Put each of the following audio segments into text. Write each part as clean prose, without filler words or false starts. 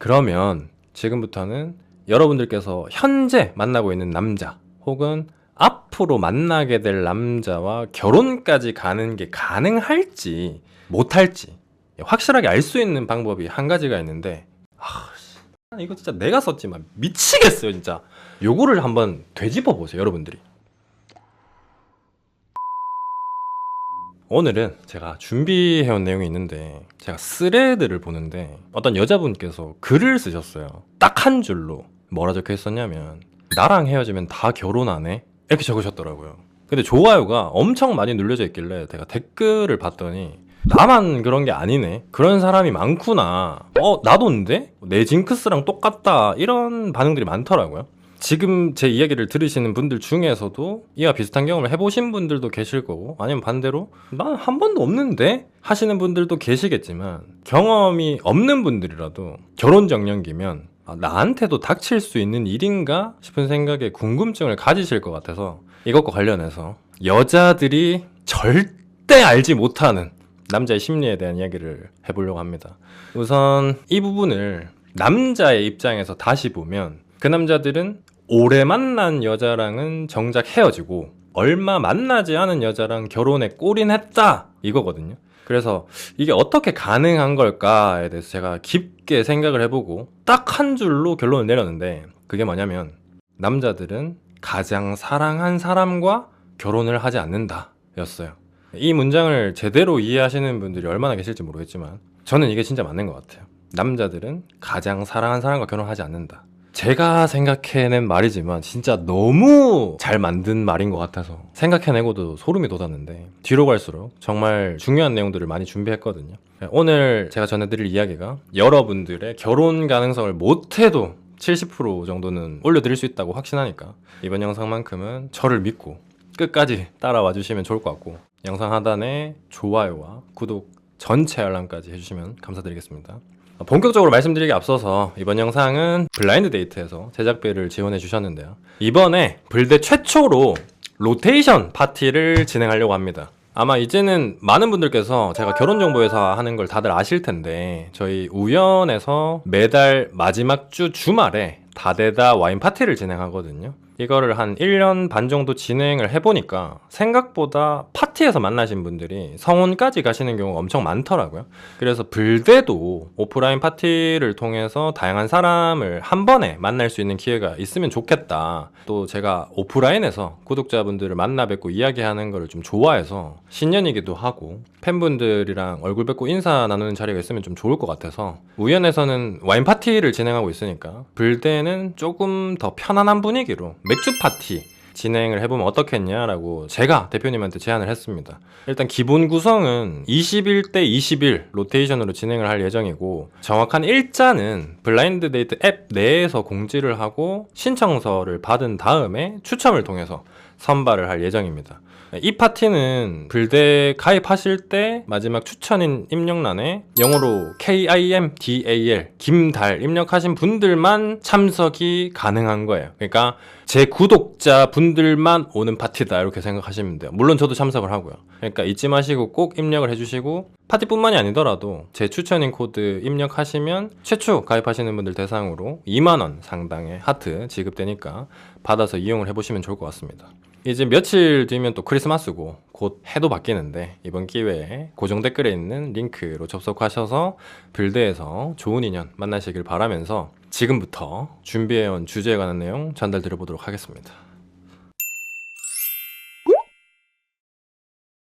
그러면 지금부터는 여러분들께서 현재 만나고 있는 남자 혹은 앞으로 만나게 될 남자와 결혼까지 가는 게 가능할지 못할지 확실하게 알 수 있는 방법이 한 가지가 있는데 이거 진짜 내가 썼지만 미치겠어요 진짜. 요거를 한번 되짚어 보세요 여러분들이. 오늘은 제가 준비해온 내용이 있는데, 제가 스레드를 보는데 어떤 여자분께서 글을 쓰셨어요. 딱 한 줄로 뭐라 적혀 있었냐면 나랑 헤어지면 다 결혼하네? 이렇게 적으셨더라고요. 근데 좋아요가 엄청 많이 눌려져 있길래 제가 댓글을 봤더니 나만 그런 게 아니네, 그런 사람이 많구나, 나도인데? 내 징크스랑 똑같다, 이런 반응들이 많더라고요. 지금 제 이야기를 들으시는 분들 중에서도 이와 비슷한 경험을 해보신 분들도 계실 거고, 아니면 반대로 난 한 번도 없는데? 하시는 분들도 계시겠지만, 경험이 없는 분들이라도 결혼 정년기면 나한테도 닥칠 수 있는 일인가 싶은 생각에 궁금증을 가지실 것 같아서 이것과 관련해서 여자들이 절대 알지 못하는 남자의 심리에 대한 이야기를 해보려고 합니다. 우선 이 부분을 남자의 입장에서 다시 보면, 그 남자들은 오래 만난 여자랑은 정작 헤어지고 얼마 만나지 않은 여자랑 결혼에 골인했다 이거거든요. 그래서 이게 어떻게 가능한 걸까에 대해서 제가 깊게 생각을 해보고 딱 한 줄로 결론을 내렸는데, 그게 뭐냐면 남자들은 가장 사랑한 사람과 결혼을 하지 않는다 였어요. 이 문장을 제대로 이해하시는 분들이 얼마나 계실지 모르겠지만 저는 이게 진짜 맞는 것 같아요. 남자들은 가장 사랑한 사람과 결혼하지 않는다. 제가 생각해낸 말이지만 진짜 너무 잘 만든 말인 것 같아서 생각해내고도 소름이 돋았는데, 뒤로 갈수록 정말 중요한 내용들을 많이 준비했거든요. 오늘 제가 전해드릴 이야기가 여러분들의 결혼 가능성을 못해도 70% 정도는 올려드릴 수 있다고 확신하니까 이번 영상만큼은 저를 믿고 끝까지 따라와 주시면 좋을 것 같고, 영상 하단에 좋아요와 구독, 전체 알람까지 해주시면 감사드리겠습니다. 본격적으로 말씀드리기 앞서서 이번 영상은 블라인드 데이트에서 제작비를 지원해 주셨는데요, 이번에 불대 최초로 로테이션 파티를 진행하려고 합니다. 아마 이제는 많은 분들께서 제가 결혼정보회사 하는 걸 다들 아실 텐데, 저희 우연에서 매달 마지막 주 주말에 다대다 와인 파티를 진행하거든요. 이거를 한 1년 반 정도 진행을 해보니까 생각보다 파티에서 만나신 분들이 성혼까지 가시는 경우가 엄청 많더라고요. 그래서 불대도 오프라인 파티를 통해서 다양한 사람을 한 번에 만날 수 있는 기회가 있으면 좋겠다. 또 제가 오프라인에서 구독자분들을 만나 뵙고 이야기하는 걸 좀 좋아해서, 신년이기도 하고 팬분들이랑 얼굴 뵙고 인사 나누는 자리가 있으면 좀 좋을 것 같아서 우연에서는 와인 파티를 진행하고 있으니까 불대는 조금 더 편안한 분위기로 맥주 파티 진행을 해보면 어떻겠냐라고 제가 대표님한테 제안을 했습니다. 일단 기본 구성은 21대 21 로테이션으로 진행을 할 예정이고, 정확한 일자는 블라인드 데이트 앱 내에서 공지를 하고 신청서를 받은 다음에 추첨을 통해서 선발을 할 예정입니다. 이 파티는 불대 가입하실 때 마지막 추천인 입력란에 영어로 KIMDAL 김달 입력하신 분들만 참석이 가능한 거예요. 그러니까 제 구독자 분들만 오는 파티다 이렇게 생각하시면 돼요. 물론 저도 참석을 하고요. 그러니까 잊지 마시고 꼭 입력을 해주시고, 파티뿐만이 아니더라도 제 추천인 코드 입력하시면 최초 가입하시는 분들 대상으로 2만원 상당의 하트 지급되니까 받아서 이용을 해보시면 좋을 것 같습니다. 이제 며칠 뒤면 또 크리스마스고 곧 해도 바뀌는데, 이번 기회에 고정 댓글에 있는 링크로 접속하셔서 불대에서 좋은 인연 만나시길 바라면서 지금부터 준비해온 주제에 관한 내용 전달 드려보도록 하겠습니다.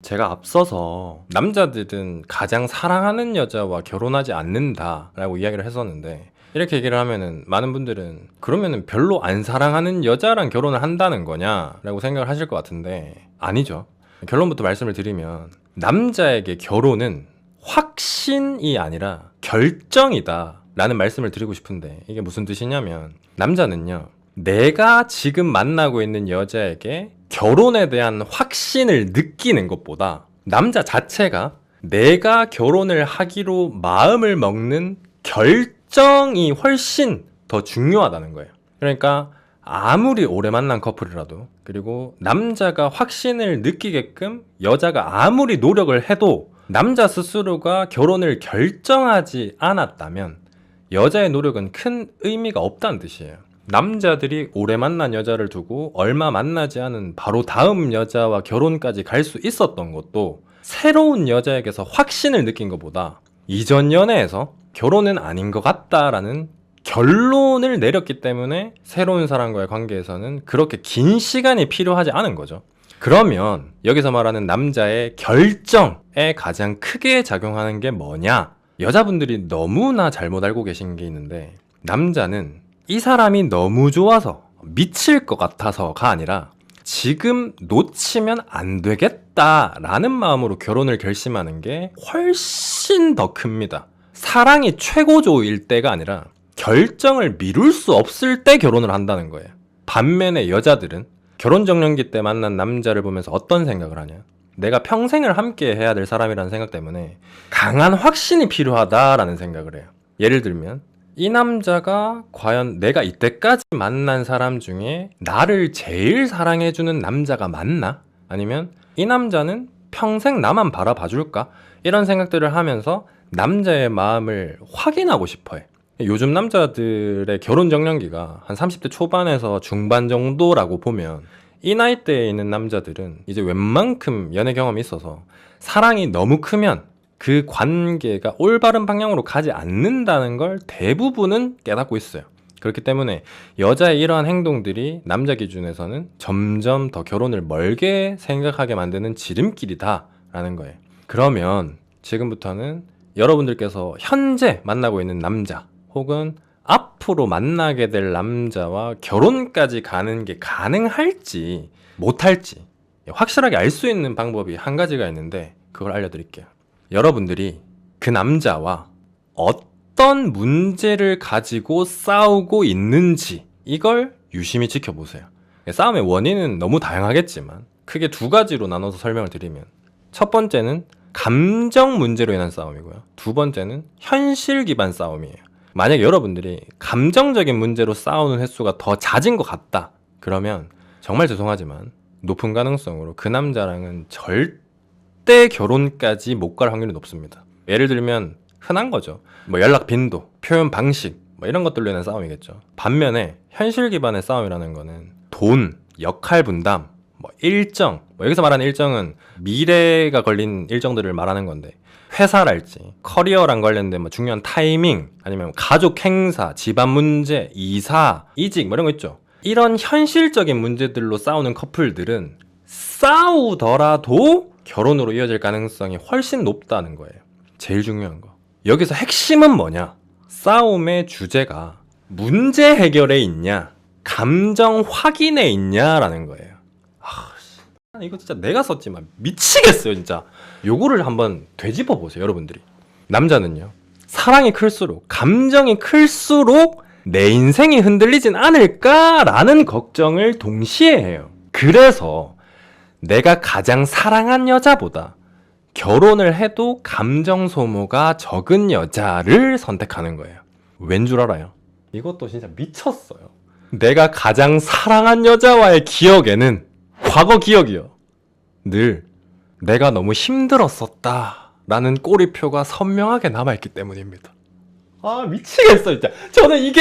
제가 앞서서 남자들은 가장 사랑하는 여자와 결혼하지 않는다 라고 이야기를 했었는데, 이렇게 얘기를 하면은 많은 분들은 그러면은 별로 안 사랑하는 여자랑 결혼을 한다는 거냐 라고 생각을 하실 것 같은데, 아니죠. 결론부터 말씀을 드리면 남자에게 결혼은 확신이 아니라 결정이다 라는 말씀을 드리고 싶은데, 이게 무슨 뜻이냐면, 남자는요 내가 지금 만나고 있는 여자에게 결혼에 대한 확신을 느끼는 것보다 남자 자체가 내가 결혼을 하기로 마음을 먹는 결정이 훨씬 더 중요하다는 거예요. 그러니까 아무리 오래 만난 커플이라도, 그리고 남자가 확신을 느끼게끔 여자가 아무리 노력을 해도 남자 스스로가 결혼을 결정하지 않았다면 여자의 노력은 큰 의미가 없다는 뜻이에요. 남자들이 오래 만난 여자를 두고 얼마 만나지 않은 바로 다음 여자와 결혼까지 갈 수 있었던 것도 새로운 여자에게서 확신을 느낀 것보다 이전 연애에서 결혼은 아닌 것 같다라는 결론을 내렸기 때문에 새로운 사람과의 관계에서는 그렇게 긴 시간이 필요하지 않은 거죠. 그러면 여기서 말하는 남자의 결정에 가장 크게 작용하는 게 뭐냐? 여자분들이 너무나 잘못 알고 계신 게 있는데, 남자는 이 사람이 너무 좋아서 미칠 것 같아서가 아니라 지금 놓치면 안 되겠다라는 마음으로 결혼을 결심하는 게 훨씬 더 큽니다. 사랑이 최고조일 때가 아니라 결정을 미룰 수 없을 때 결혼을 한다는 거예요. 반면에 여자들은 결혼 정년기 때 만난 남자를 보면서 어떤 생각을 하냐? 내가 평생을 함께 해야 될 사람이라는 생각 때문에 강한 확신이 필요하다라는 생각을 해요. 예를 들면 이 남자가 과연 내가 이때까지 만난 사람 중에 나를 제일 사랑해주는 남자가 맞나? 아니면 이 남자는 평생 나만 바라봐줄까? 이런 생각들을 하면서 남자의 마음을 확인하고 싶어해. 요즘 남자들의 결혼 정년기가 한 30대 초반에서 중반 정도라고 보면 이 나이대에 있는 남자들은 이제 웬만큼 연애 경험이 있어서 사랑이 너무 크면 그 관계가 올바른 방향으로 가지 않는다는 걸 대부분은 깨닫고 있어요. 그렇기 때문에 여자의 이러한 행동들이 남자 기준에서는 점점 더 결혼을 멀게 생각하게 만드는 지름길이다라는 거예요. 그러면 지금부터는 여러분들께서 현재 만나고 있는 남자 혹은 앞으로 만나게 될 남자와 결혼까지 가는 게 가능할지 못할지 확실하게 알 수 있는 방법이 한 가지가 있는데 그걸 알려드릴게요. 여러분들이 그 남자와 어떤 문제를 가지고 싸우고 있는지 이걸 유심히 지켜보세요. 싸움의 원인은 너무 다양하겠지만 크게 두 가지로 나눠서 설명을 드리면, 첫 번째는 감정 문제로 인한 싸움이고요. 두 번째는 현실 기반 싸움이에요. 만약에 여러분들이 감정적인 문제로 싸우는 횟수가 더 잦은 것 같다, 그러면 정말 죄송하지만 높은 가능성으로 그 남자랑은 절대 결혼까지 못 갈 확률이 높습니다. 예를 들면 흔한 거죠. 뭐 연락 빈도, 표현 방식 뭐 이런 것들로 인한 싸움이겠죠. 반면에 현실 기반의 싸움이라는 거는 돈, 역할 분담, 뭐 일정, 뭐 여기서 말하는 일정은 미래가 걸린 일정들을 말하는 건데, 회사랄지 커리어랑 관련된 뭐 중요한 타이밍, 아니면 가족 행사, 집안 문제, 이사, 이직 뭐 이런 거 있죠. 이런 현실적인 문제들로 싸우는 커플들은 싸우더라도 결혼으로 이어질 가능성이 훨씬 높다는 거예요. 제일 중요한 거. 여기서 핵심은 뭐냐? 싸움의 주제가 문제 해결에 있냐, 감정 확인에 있냐라는 거예요. 이거 진짜 내가 썼지만 미치겠어요 진짜. 요거를 한번 되짚어 보세요 여러분들이. 남자는요, 사랑이 클수록, 감정이 클수록 내 인생이 흔들리진 않을까라는 걱정을 동시에 해요. 그래서 내가 가장 사랑한 여자보다 결혼을 해도 감정 소모가 적은 여자를 선택하는 거예요. 왠 줄 알아요? 이것도 진짜 미쳤어요. 내가 가장 사랑한 여자와의 기억에는, 과거 기억이요, 늘 내가 너무 힘들었었다 라는 꼬리표가 선명하게 남아있기 때문입니다. 아 미치겠어 진짜. 저는 이게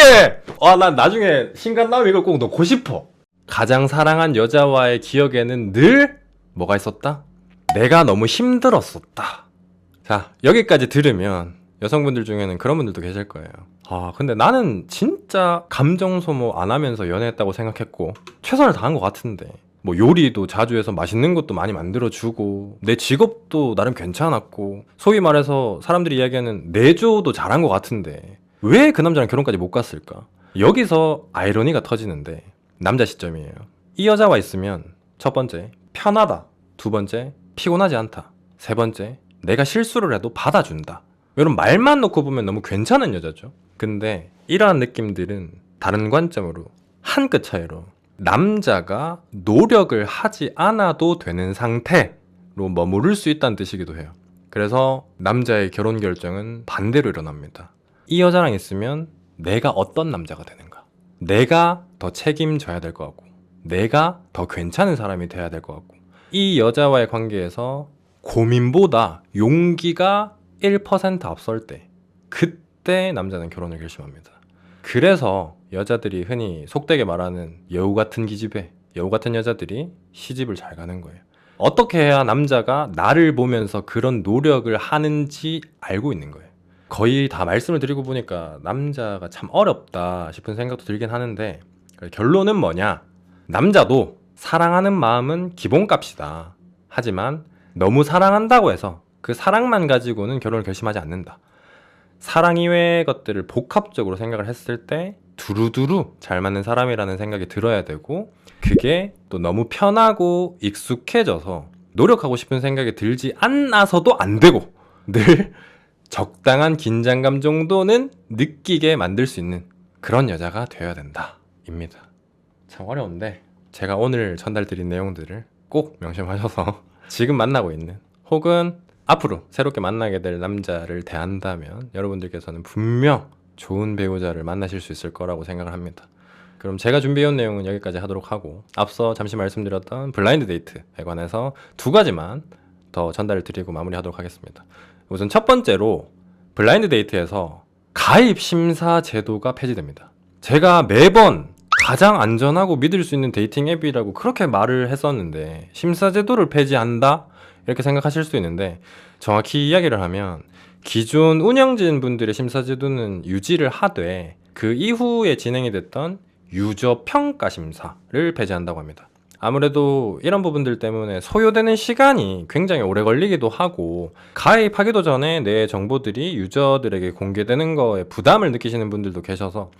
난 나중에 신간 나오면 이걸 꼭 넣고 싶어. 가장 사랑한 여자와의 기억에는 늘 뭐가 있었다? 내가 너무 힘들었었다. 자, 여기까지 들으면 여성분들 중에는 그런 분들도 계실 거예요. 근데 나는 진짜 감정 소모 안 하면서 연애했다고 생각했고 최선을 다한 것 같은데, 뭐 요리도 자주 해서 맛있는 것도 많이 만들어주고 내 직업도 나름 괜찮았고 소위 말해서 사람들이 이야기하는 내조도 잘한 것 같은데 왜 그 남자랑 결혼까지 못 갔을까? 여기서 아이러니가 터지는데, 남자 시점이에요. 이 여자와 있으면 첫 번째 편하다, 두 번째 피곤하지 않다, 세 번째 내가 실수를 해도 받아준다. 이런 말만 놓고 보면 너무 괜찮은 여자죠. 근데 이러한 느낌들은 다른 관점으로, 한 끗 차이로 남자가 노력을 하지 않아도 되는 상태로 머무를 수 있다는 뜻이기도 해요. 그래서 남자의 결혼 결정은 반대로 일어납니다. 이 여자랑 있으면 내가 어떤 남자가 되는가, 내가 더 책임져야 될 것 같고 내가 더 괜찮은 사람이 돼야 될 것 같고, 이 여자와의 관계에서 고민보다 용기가 1% 앞설 때, 그때 때 남자는 결혼을 결심합니다. 그래서 여자들이 흔히 속되게 말하는 여우 같은 기집애, 여우 같은 여자들이 시집을 잘 가는 거예요. 어떻게 해야 남자가 나를 보면서 그런 노력을 하는지 알고 있는 거예요. 거의 다 말씀을 드리고 보니까 남자가 참 어렵다 싶은 생각도 들긴 하는데, 결론은 뭐냐? 남자도 사랑하는 마음은 기본값이다. 하지만 너무 사랑한다고 해서 그 사랑만 가지고는 결혼을 결심하지 않는다. 사랑 이외의 것들을 복합적으로 생각을 했을 때 두루두루 잘 맞는 사람이라는 생각이 들어야 되고, 그게 또 너무 편하고 익숙해져서 노력하고 싶은 생각이 들지 않아서도 안 되고, 늘 적당한 긴장감 정도는 느끼게 만들 수 있는 그런 여자가 되어야 된다 입니다. 참 어려운데 제가 오늘 전달드린 내용들을 꼭 명심하셔서 지금 만나고 있는 혹은 앞으로 새롭게 만나게 될 남자를 대한다면 여러분들께서는 분명 좋은 배우자를 만나실 수 있을 거라고 생각을 합니다. 그럼 제가 준비해온 내용은 여기까지 하도록 하고, 앞서 잠시 말씀드렸던 블라인드 데이트에 관해서 2가지만 더 전달을 드리고 마무리하도록 하겠습니다. 우선 첫 번째로, 블라인드 데이트에서 가입 심사 제도가 폐지됩니다. 제가 매번 가장 안전하고 믿을 수 있는 데이팅 앱이라고 그렇게 말을 했었는데 심사 제도를 폐지한다? 이렇게 생각하실 수 있는데, 정확히 이야기를 하면 기존 운영진 분들의 심사 제도는 유지를 하되 그 이후에 진행이 됐던 유저 평가 심사를 폐지한다고 합니다. 아무래도 이런 부분들 때문에 소요되는 시간이 굉장히 오래 걸리기도 하고, 가입하기도 전에 내 정보들이 유저들에게 공개되는 거에 부담을 느끼시는 분들도 계셔서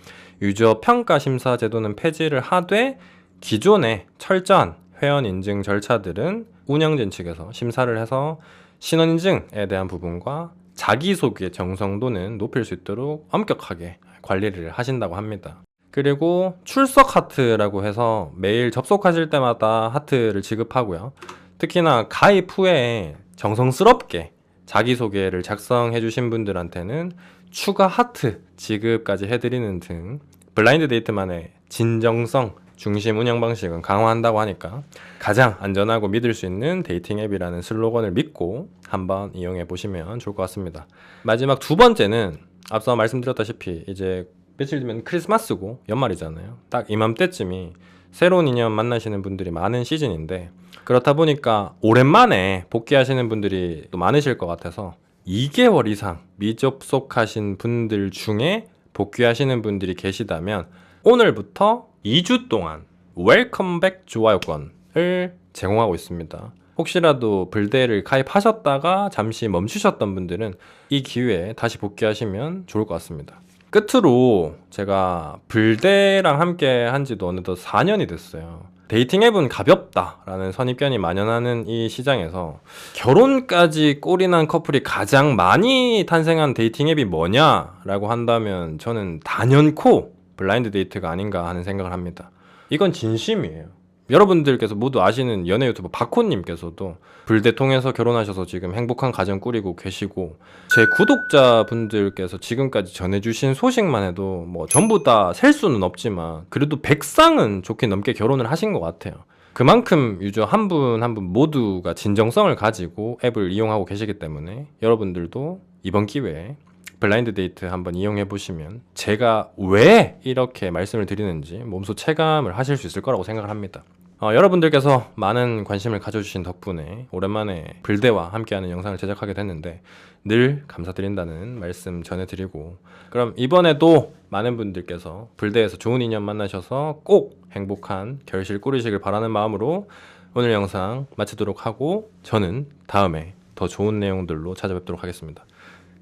유저 평가 심사 제도는 폐지를 하되, 기존의 철저한 회원 인증 절차들은 운영진 측에서 심사를 해서 신원 인증에 대한 부분과 자기소개 정성도는 높일 수 있도록 엄격하게 관리를 하신다고 합니다. 그리고 출석 하트라고 해서 매일 접속하실 때마다 하트를 지급하고요. 특히나 가입 후에 정성스럽게 자기소개를 작성해 주신 분들한테는 추가 하트 지급까지 해드리는 등 블라인드 데이트만의 진정성 중심 운영 방식은 강화한다고 하니까 가장 안전하고 믿을 수 있는 데이팅 앱이라는 슬로건을 믿고 한번 이용해 보시면 좋을 것 같습니다. 마지막 2번째는 앞서 말씀드렸다시피 이제 며칠 뒤면 크리스마스고 연말이잖아요. 딱 이맘때쯤이 새로운 인연 만나시는 분들이 많은 시즌인데, 그렇다 보니까 오랜만에 복귀하시는 분들이 또 많으실 것 같아서 2개월 이상 미접속하신 분들 중에 복귀하시는 분들이 계시다면 오늘부터 2주 동안 웰컴백 좋아요권을 제공하고 있습니다. 혹시라도 불대를 가입하셨다가 잠시 멈추셨던 분들은 이 기회에 다시 복귀하시면 좋을 것 같습니다. 끝으로 제가 불대랑 함께 한 지도 어느덧 4년이 됐어요. 데이팅 앱은 가볍다라는 선입견이 만연하는 이 시장에서 결혼까지 꼴이난 커플이 가장 많이 탄생한 데이팅 앱이 뭐냐라고 한다면 저는 단연코 블라인드 데이트가 아닌가 하는 생각을 합니다. 이건 진심이에요. 여러분들께서 모두 아시는 연애 유튜버 박호님께서도 불대 통해서 결혼하셔서 지금 행복한 가정 꾸리고 계시고, 제 구독자분들께서 지금까지 전해주신 소식만 해도 뭐 전부 다 셀 수는 없지만 그래도 100쌍은 좋게 넘게 결혼을 하신 것 같아요. 그만큼 유저 한 분 한 분 모두가 진정성을 가지고 앱을 이용하고 계시기 때문에 여러분들도 이번 기회에 블라인드 데이트 한번 이용해 보시면 제가 왜 이렇게 말씀을 드리는지 몸소 체감을 하실 수 있을 거라고 생각을 합니다. 여러분들께서 많은 관심을 가져주신 덕분에 오랜만에 불대와 함께하는 영상을 제작하게 됐는데 늘 감사드린다는 말씀 전해드리고, 그럼 이번에도 많은 분들께서 불대에서 좋은 인연 만나셔서 꼭 행복한 결실 꾸리시길 바라는 마음으로 오늘 영상 마치도록 하고, 저는 다음에 더 좋은 내용들로 찾아뵙도록 하겠습니다.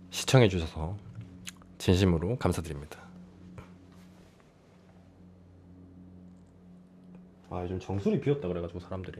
시청해주셔서 진심으로 감사드립니다. 요즘 정수리 비었다 그래가지고 사람들이